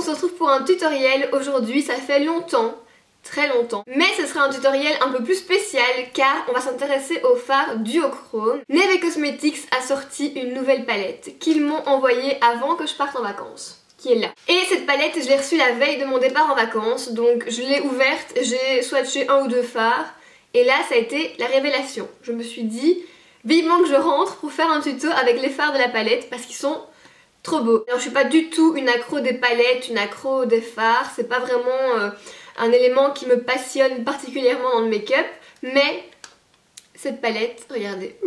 se retrouve pour un tutoriel aujourd'hui, ça fait longtemps, très longtemps. Mais ce sera un tutoriel un peu plus spécial car on va s'intéresser au fard duochrome. Neve Cosmetics a sorti une nouvelle palette qu'ils m'ont envoyée avant que je parte en vacances, qui est là. Et cette palette, je l'ai reçue la veille de mon départ en vacances, donc je l'ai ouverte, j'ai swatché un ou deux fards et là ça a été la révélation. Je me suis dit vivement que je rentre pour faire un tuto avec les fards de la palette parce qu'ils sont trop beau. Alors je suis pas du tout une accro des palettes, une accro des fards, c'est pas vraiment un élément qui me passionne particulièrement dans le make-up, mais cette palette, regardez,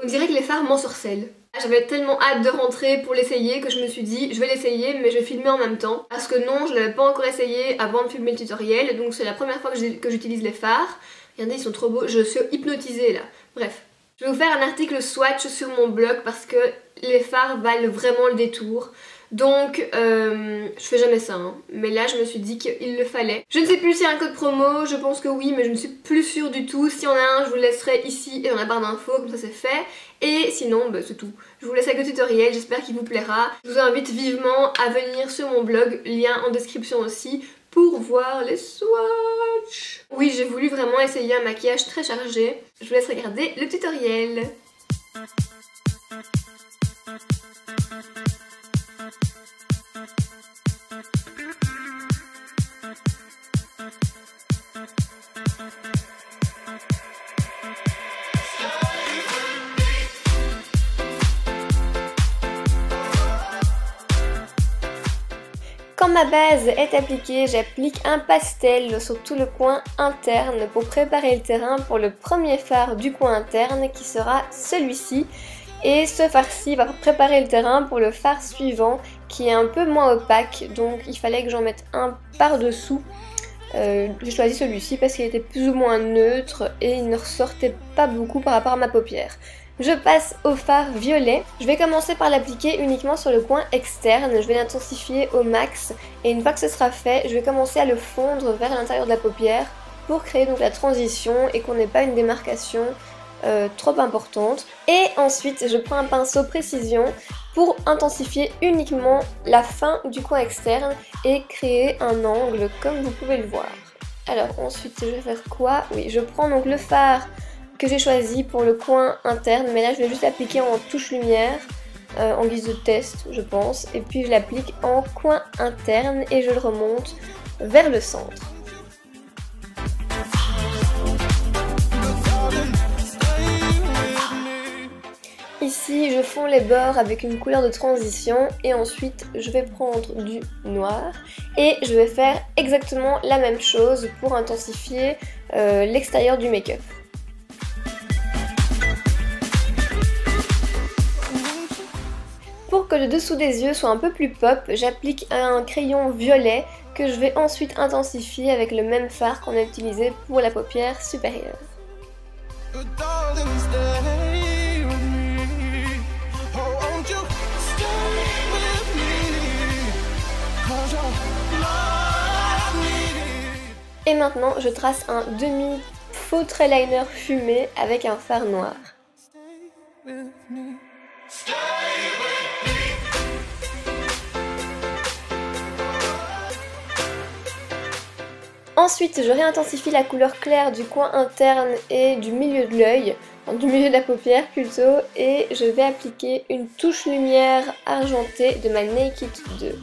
on dirait que les fards m'ensorcellent. J'avais tellement hâte de rentrer pour l'essayer que je me suis dit je vais l'essayer mais je vais filmer en même temps parce que non, je l'avais pas encore essayé avant de filmer le tutoriel, donc c'est la première fois que j'utilise les fards. Regardez, ils sont trop beaux, je suis hypnotisée là. Bref, je vais vous faire un article swatch sur mon blog parce que les fards valent vraiment le détour. Donc je fais jamais ça hein. Mais là je me suis dit qu'il le fallait. Je ne sais plus s'il y a un code promo, je pense que oui mais je ne suis plus sûre du tout. S'il y en a un je vous le laisserai ici et dans la barre d'infos, comme ça c'est fait. Et sinon bah, c'est tout. Je vous laisse avec le tutoriel, j'espère qu'il vous plaira. Je vous invite vivement à venir sur mon blog, lien en description aussi, pour voir les swatchs. Oui, j'ai voulu vraiment essayer un maquillage très chargé. Je vous laisse regarder le tutoriel. Quand ma base est appliquée, j'applique un pastel sur tout le coin interne pour préparer le terrain pour le premier fard du coin interne qui sera celui-ci. Et ce fard-ci va préparer le terrain pour le fard suivant qui est un peu moins opaque, donc il fallait que j'en mette un par-dessous. J'ai choisi celui-ci parce qu'il était plus ou moins neutre et il ne ressortait pas beaucoup par rapport à ma paupière. Je passe au fard violet. Je vais commencer par l'appliquer uniquement sur le coin externe. Je vais l'intensifier au max et une fois que ce sera fait, je vais commencer à le fondre vers l'intérieur de la paupière pour créer donc la transition et qu'on n'ait pas une démarcation trop importante. Et ensuite, je prends un pinceau précision pour intensifier uniquement la fin du coin externe et créer un angle comme vous pouvez le voir. Alors ensuite, je vais faire quoi? Oui, je prends donc le fard que j'ai choisi pour le coin interne, mais là je vais juste l'appliquer en touche lumière en guise de test je pense, et puis je l'applique en coin interne et je le remonte vers le centre. Ici je fonds les bords avec une couleur de transition et ensuite je vais prendre du noir et je vais faire exactement la même chose pour intensifier l'extérieur du make-up. Pour que le dessous des yeux soit un peu plus pop, j'applique un crayon violet que je vais ensuite intensifier avec le même fard qu'on a utilisé pour la paupière supérieure. Et maintenant, je trace un demi-fautre eyeliner fumé avec un fard noir. Ensuite, je réintensifie la couleur claire du coin interne et du milieu de l'œil, enfin, du milieu de la paupière plutôt, et je vais appliquer une touche lumière argentée de ma Naked 2.